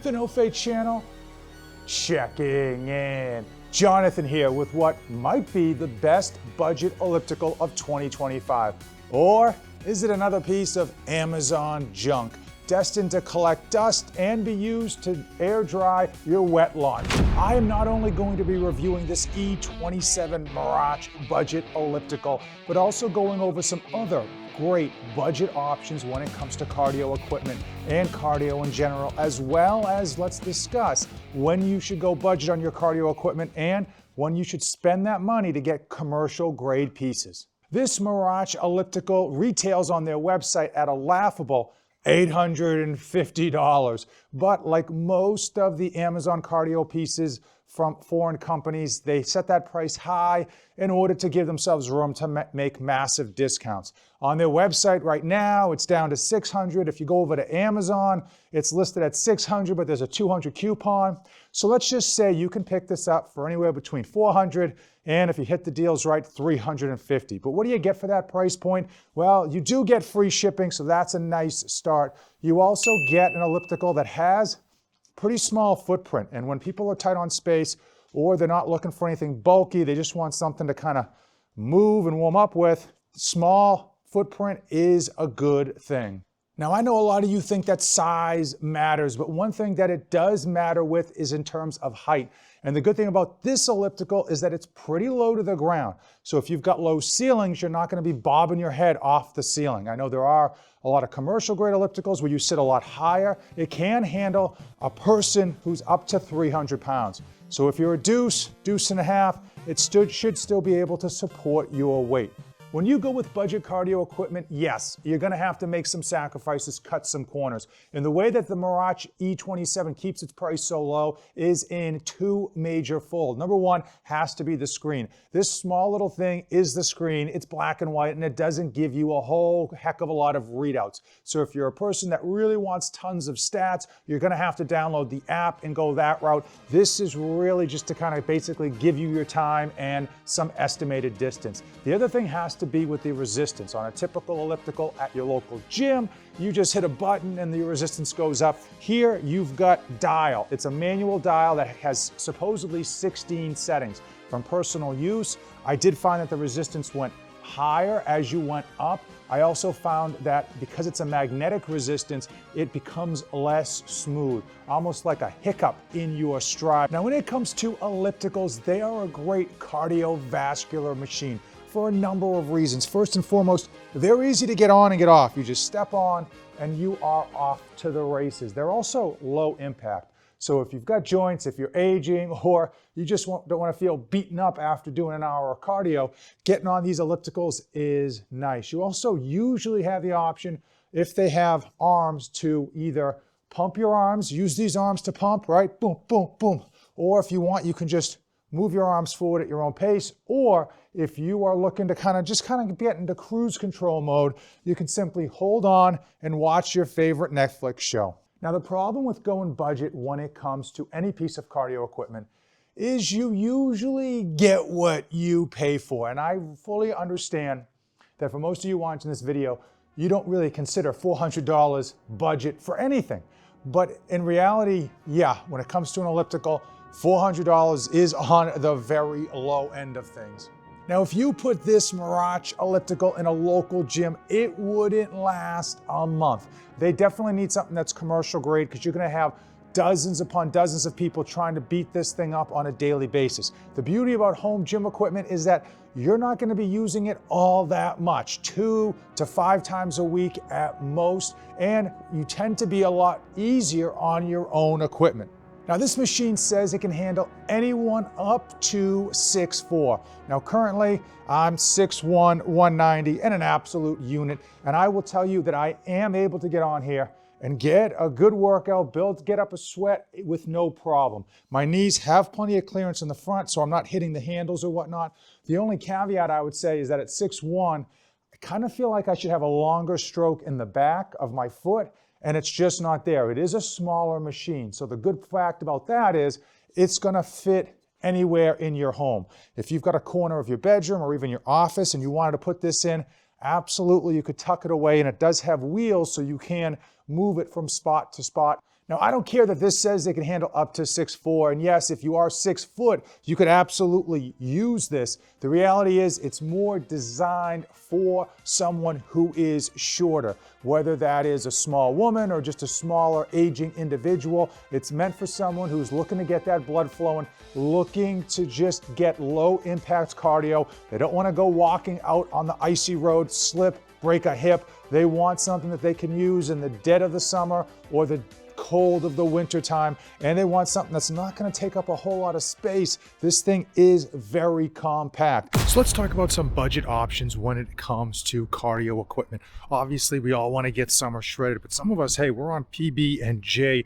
the No Fate channel, checking in. Jonathan here with what might be the best budget elliptical of 2025. Or is it another piece of Amazon junk destined to collect dust and be used to air dry your wet lawn? I am not only going to be reviewing this E27 Mirage budget elliptical, but also going over some other great budget options when it comes to cardio equipment and cardio in general, as well as let's discuss when you should go budget on your cardio equipment and when you should spend that money to get commercial grade pieces. This Merach Elliptical retails on their website at a laughable $850. But like most of the Amazon cardio pieces from foreign companies, they set that price high in order to give themselves room to make massive discounts. On their website right now, it's down to $600. If you go over to Amazon, it's listed at $600, but there's a $200 coupon. So let's just say you can pick this up for anywhere between $400 and if you hit the deals right, $350. But what do you get for that price point? Well, you do get free shipping, so that's a nice start. You also get an elliptical that has pretty small footprint. And when people are tight on space or they're not looking for anything bulky, they just want something to kind of move and warm up with, small footprint is a good thing. Now, I know a lot of you think that size matters, but one thing that it does matter with is in terms of height. And the good thing about this elliptical is that it's pretty low to the ground. So if you've got low ceilings, you're not going to be bobbing your head off the ceiling. I know there are a lot of commercial grade ellipticals where you sit a lot higher. It can handle a person who's up to 300 pounds. So if you're a deuce and a half, it should still be able to support your weight. When you go with budget cardio equipment, yes, you're going to have to make some sacrifices, cut some corners. And the way that the MERACH E27 keeps its price so low is in two major folds. Number one has to be the screen. This small little thing is the screen. It's black and white, and it doesn't give you a whole heck of a lot of readouts. So if you're a person that really wants tons of stats, you're going to have to download the app and go that route. This is really just to kind of basically give you your time and some estimated distance. The other thing has to be with the resistance. On a typical elliptical at your local gym, you just hit a button and the resistance goes up. Here you've got dial. It's a manual dial that has supposedly 16 settings. From personal use, I did find that the resistance went higher as you went up. I also found that because it's a magnetic resistance, it becomes less smooth, almost like a hiccup in your stride. Now, when it comes to ellipticals, they are a great cardiovascular machine for a number of reasons. First and foremost, they're easy to get on and get off. You just step on and you are off to the races. They're also low impact. So if you've got joints, if you're aging, or you just don't want to feel beaten up after doing an hour of cardio, getting on these ellipticals is nice. You also usually have the option, if they have arms, to either pump your arms, use these arms to pump, right? Boom, boom, boom. Or if you want, you can just move your arms forward at your own pace. Or if you are looking to kind of get into cruise control mode, you can simply hold on and watch your favorite Netflix show. Now, the problem with going budget when it comes to any piece of cardio equipment is you usually get what you pay for. And I fully understand that for most of you watching this video, you don't really consider $400 budget for anything. But in reality, yeah, when it comes to an elliptical, $400 is on the very low end of things. Now, if you put this Mirage Elliptical in a local gym, it wouldn't last a month. They definitely need something that's commercial grade because you're going to have dozens upon dozens of people trying to beat this thing up on a daily basis. The beauty about home gym equipment is that you're not going to be using it all that much, 2 to 5 times a week at most, and you tend to be a lot easier on your own equipment. Now, this machine says it can handle anyone up to 6'4". Now, currently, I'm 6'1", 190, and an absolute unit. And I will tell you that I am able to get on here and get a good workout, get up a sweat with no problem. My knees have plenty of clearance in the front, so I'm not hitting the handles or whatnot. The only caveat I would say is that at 6'1", I kind of feel like I should have a longer stroke in the back of my foot, and it's just not there. It is a smaller machine. So the good fact about that is it's gonna fit anywhere in your home. If you've got a corner of your bedroom or even your office and you wanted to put this in, absolutely you could tuck it away, and it does have wheels so you can move it from spot to spot. Now, I don't care that this says they can handle up to 6'4", and yes, if you are 6 foot, you could absolutely use this. The reality is it's more designed for someone who is shorter, whether that is a small woman or just a smaller aging individual. It's meant for someone who's looking to get that blood flowing, looking to just get low impact cardio. They don't want to go walking out on the icy road, slip, break a hip. They want something that they can use in the dead of the summer or the cold of the winter time, and they want something that's not going to take up a whole lot of space. This thing is very compact. So let's talk about some budget options when it comes to cardio equipment. Obviously, we all want to get summer shredded, but some of us, hey, we're on PB&J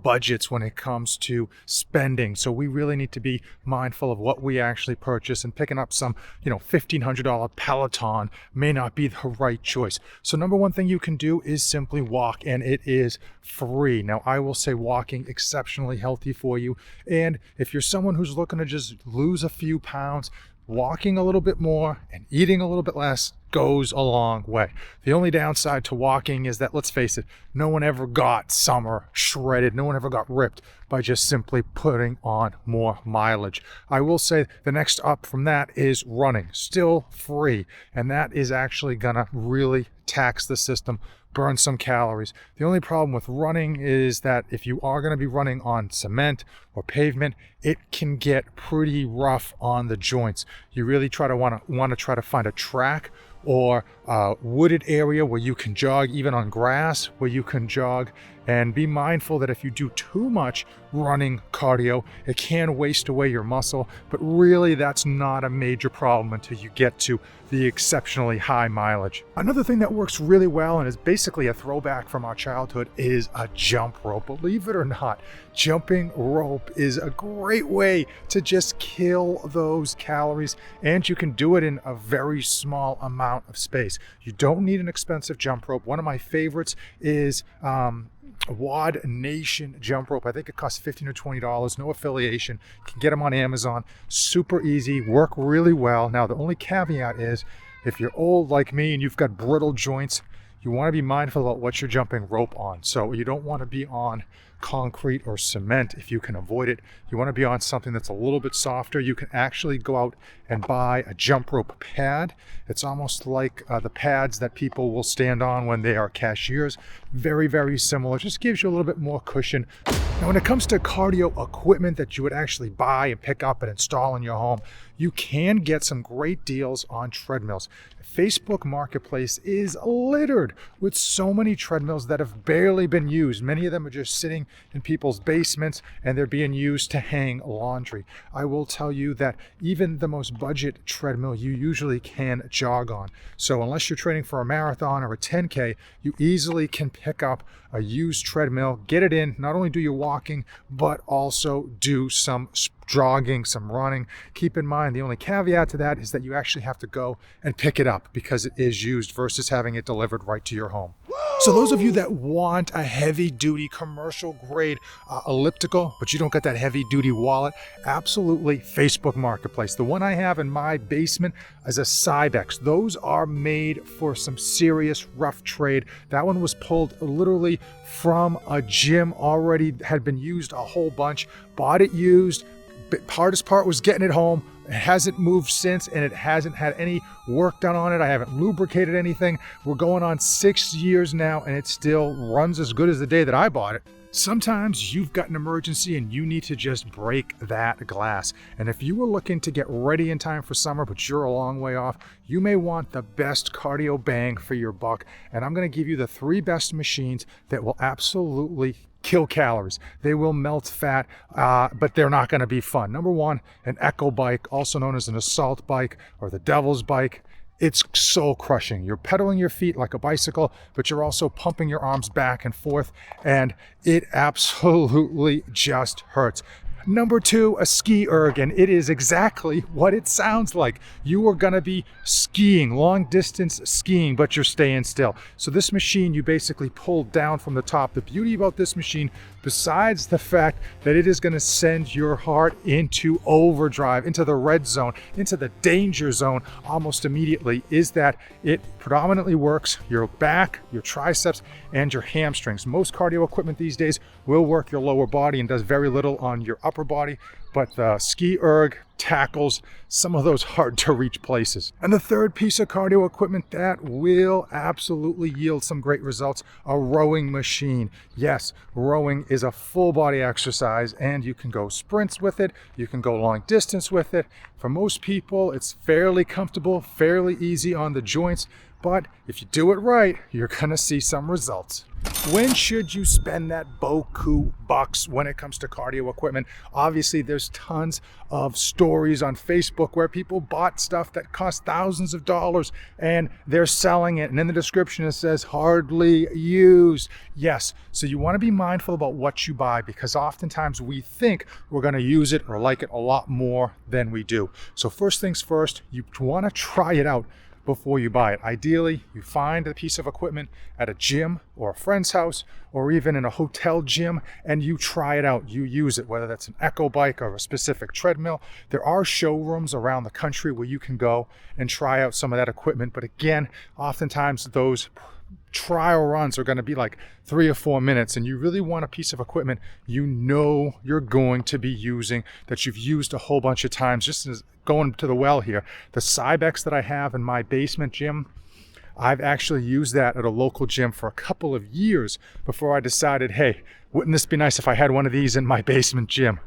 budgets when it comes to spending. So we really need to be mindful of what we actually purchase, and picking up some, $1,500 Peloton may not be the right choice. So number one thing you can do is simply walk, and it is free. Now, I will say walking exceptionally healthy for you. And if you're someone who's looking to just lose a few pounds, walking a little bit more and eating a little bit less goes a long way. The only downside to walking is that, let's face it, no one ever got summer shredded. No one ever got ripped by just simply putting on more mileage. I will say the next up from that is running, still free. And that is actually gonna really tax the system, burn some calories. The only problem with running is that if you are going to be running on cement or pavement, it can get pretty rough on the joints. You really want to try to find a track or a wooded area where you can jog, even on grass where you can jog. And be mindful that if you do too much running cardio, it can waste away your muscle, but really that's not a major problem until you get to the exceptionally high mileage. Another thing that works really well and is basically a throwback from our childhood is a jump rope. Believe it or not, jumping rope is a great way to just kill those calories, and you can do it in a very small amount of space. You don't need an expensive jump rope. One of my favorites is Wad Nation jump rope. I think it costs $15 or $20, no affiliation. You can get them on Amazon. Super easy, work really well. Now, the only caveat is if you're old like me and you've got brittle joints, you want to be mindful about what you're jumping rope on. So you don't want to be on concrete or cement if you can avoid it. You want to be on something that's a little bit softer. You can actually go out and buy a jump rope pad. It's almost like the pads that people will stand on when they are cashiers. Very, very similar. Just gives you a little bit more cushion. Now, when it comes to cardio equipment that you would actually buy and pick up and install in your home, you can get some great deals on treadmills. Facebook Marketplace is littered with so many treadmills that have barely been used. Many of them are just sitting in people's basements and they're being used to hang laundry. I will tell you that even the most budget treadmill you usually can jog on. So unless you're training for a marathon or a 10K, you easily can pick up a used treadmill, get it in, not only do your walking, but also do some jogging, some running. Keep in mind, the only caveat to that is that you actually have to go and pick it up because it is used versus having it delivered right to your home. So those of you that want a heavy duty commercial grade elliptical, but you don't got that heavy duty wallet, absolutely Facebook Marketplace. The one I have in my basement is a Cybex. Those are made for some serious rough trade. That one was pulled literally from a gym, already had been used a whole bunch, bought it used. Hardest part was getting it home. It hasn't moved since, and it hasn't had any work done on it. I haven't lubricated anything. We're going on 6 years now, and it still runs as good as the day that I bought it. Sometimes you've got an emergency and you need to just break that glass. And if you were looking to get ready in time for summer, but you're a long way off, you may want the best cardio bang for your buck. And I'm going to give you the 3 best machines that will absolutely kill calories. They will melt fat, but they're not going to be fun. Number 1, an Echo bike, also known as an assault bike or the devil's bike. It's soul crushing. You're pedaling your feet like a bicycle, but you're also pumping your arms back and forth, and it absolutely just hurts. Number 2, a ski erg, and it is exactly what it sounds like. You are gonna be skiing, long distance skiing, but you're staying still. So this machine, you basically pull down from the top. The beauty about this machine, besides the fact that it is going to send your heart into overdrive, into the red zone, into the danger zone almost immediately, is that it predominantly works your back, your triceps, and your hamstrings. Most cardio equipment these days will work your lower body and does very little on your upper body, but the ski erg tackles some of those hard to reach places. And the third piece of cardio equipment that will absolutely yield some great results, a rowing machine. Yes, rowing is a full body exercise and you can go sprints with it, you can go long distance with it. For most people, it's fairly comfortable, fairly easy on the joints, but if you do it right, you're gonna see some results. When should you spend that boku bucks when it comes to cardio equipment? Obviously, there's tons of stories on Facebook where people bought stuff that cost thousands of dollars and they're selling it. And in the description, it says hardly used. Yes, so you want to be mindful about what you buy because oftentimes we think we're going to use it or like it a lot more than we do. So first things first, you want to try it out before you buy it. Ideally, you find a piece of equipment at a gym or a friend's house or even in a hotel gym and you try it out. You use it, whether that's an echo bike or a specific treadmill. There are showrooms around the country where you can go and try out some of that equipment. But again, oftentimes those trial runs are going to be like 3 or 4 minutes and you really want a piece of equipment you know you're going to be using, that you've used a whole bunch of times. Just as going to the well here, the Cybex that I have in my basement gym, I've actually used that at a local gym for a couple of years before I decided, hey, wouldn't this be nice if I had one of these in my basement gym?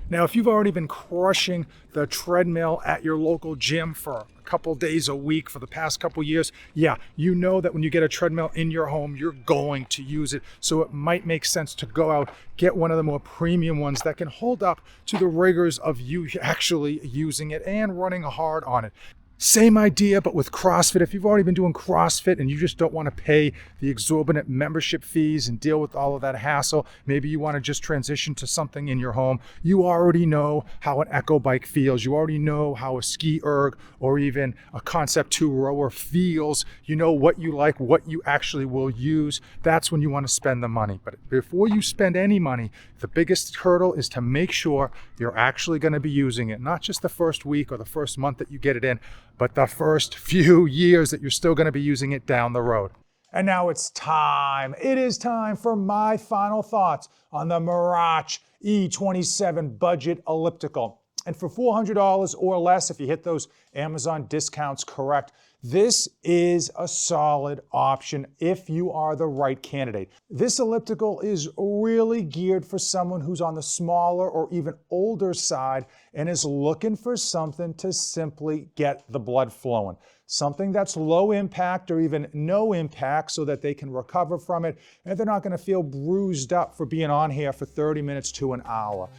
Now, if you've already been crushing the treadmill at your local gym for a couple days a week for the past couple years, yeah, you know that when you get a treadmill in your home, you're going to use it. So it might make sense to go out, get one of the more premium ones that can hold up to the rigors of you actually using it and running hard on it. Same idea, but with CrossFit. If you've already been doing CrossFit and you just don't want to pay the exorbitant membership fees and deal with all of that hassle, maybe you want to just transition to something in your home. You already know how an echo bike feels. You already know how a ski erg or even a Concept 2 rower feels. You know what you like, what you actually will use. That's when you want to spend the money. But before you spend any money, the biggest hurdle is to make sure you're actually going to be using it. Not just the first week or the first month that you get it in, but the first few years that you're still going to be using it down the road. And now it's time. It is time for my final thoughts on the MERACH E27 budget elliptical. And for $400 or less, if you hit those Amazon discounts correct, this is a solid option if you are the right candidate. This elliptical is really geared for someone who's on the smaller or even older side and is looking for something to simply get the blood flowing. Something that's low impact or even no impact so that they can recover from it and they're not going to feel bruised up for being on here for 30 minutes to an hour.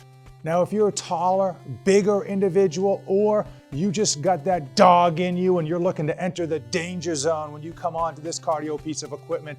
Now, if you're a taller, bigger individual, or you just got that dog in you and you're looking to enter the danger zone when you come onto this cardio piece of equipment,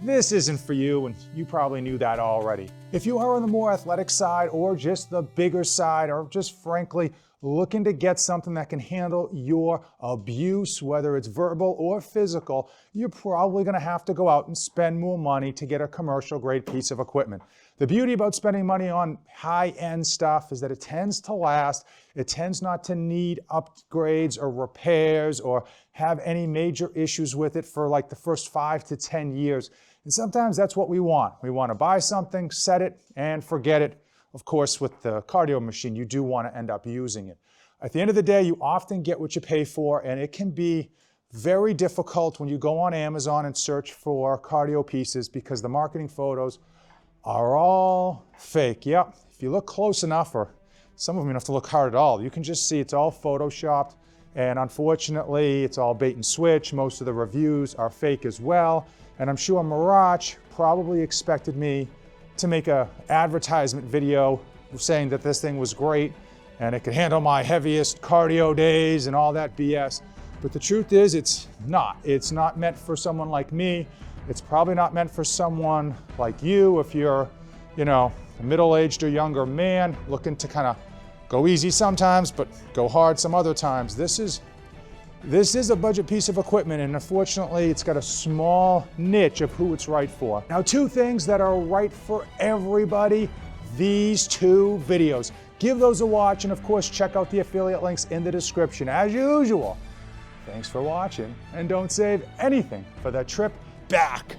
this isn't for you, and you probably knew that already. If you are on the more athletic side or just the bigger side, or just frankly looking to get something that can handle your abuse, whether it's verbal or physical, you're probably going to have to go out and spend more money to get a commercial grade piece of equipment. The beauty about spending money on high-end stuff is that it tends to last. It tends not to need upgrades or repairs or have any major issues with it for like the first 5 to 10 years. And sometimes that's what we want. We want to buy something, set it, and forget it. Of course, with the cardio machine, you do want to end up using it. At the end of the day, you often get what you pay for, and it can be very difficult when you go on Amazon and search for cardio pieces because the marketing photos are all fake. Yep, if you look close enough, or some of them you don't have to look hard at all, you can just see it's all photoshopped, and unfortunately, it's all bait and switch. Most of the reviews are fake as well, and I'm sure MERACH probably expected me to make an advertisement video saying that this thing was great and it could handle my heaviest cardio days and all that BS. But the truth is, it's not. It's not meant for someone like me. It's probably not meant for someone like you if you're, a middle-aged or younger man looking to kind of go easy sometimes, but go hard some other times. This is This is a budget piece of equipment, and unfortunately, it's got a small niche of who it's right for. Now, 2 things that are right for everybody, these 2 videos. Give those a watch, and of course, check out the affiliate links in the description. As usual, thanks for watching, and don't save anything for that trip back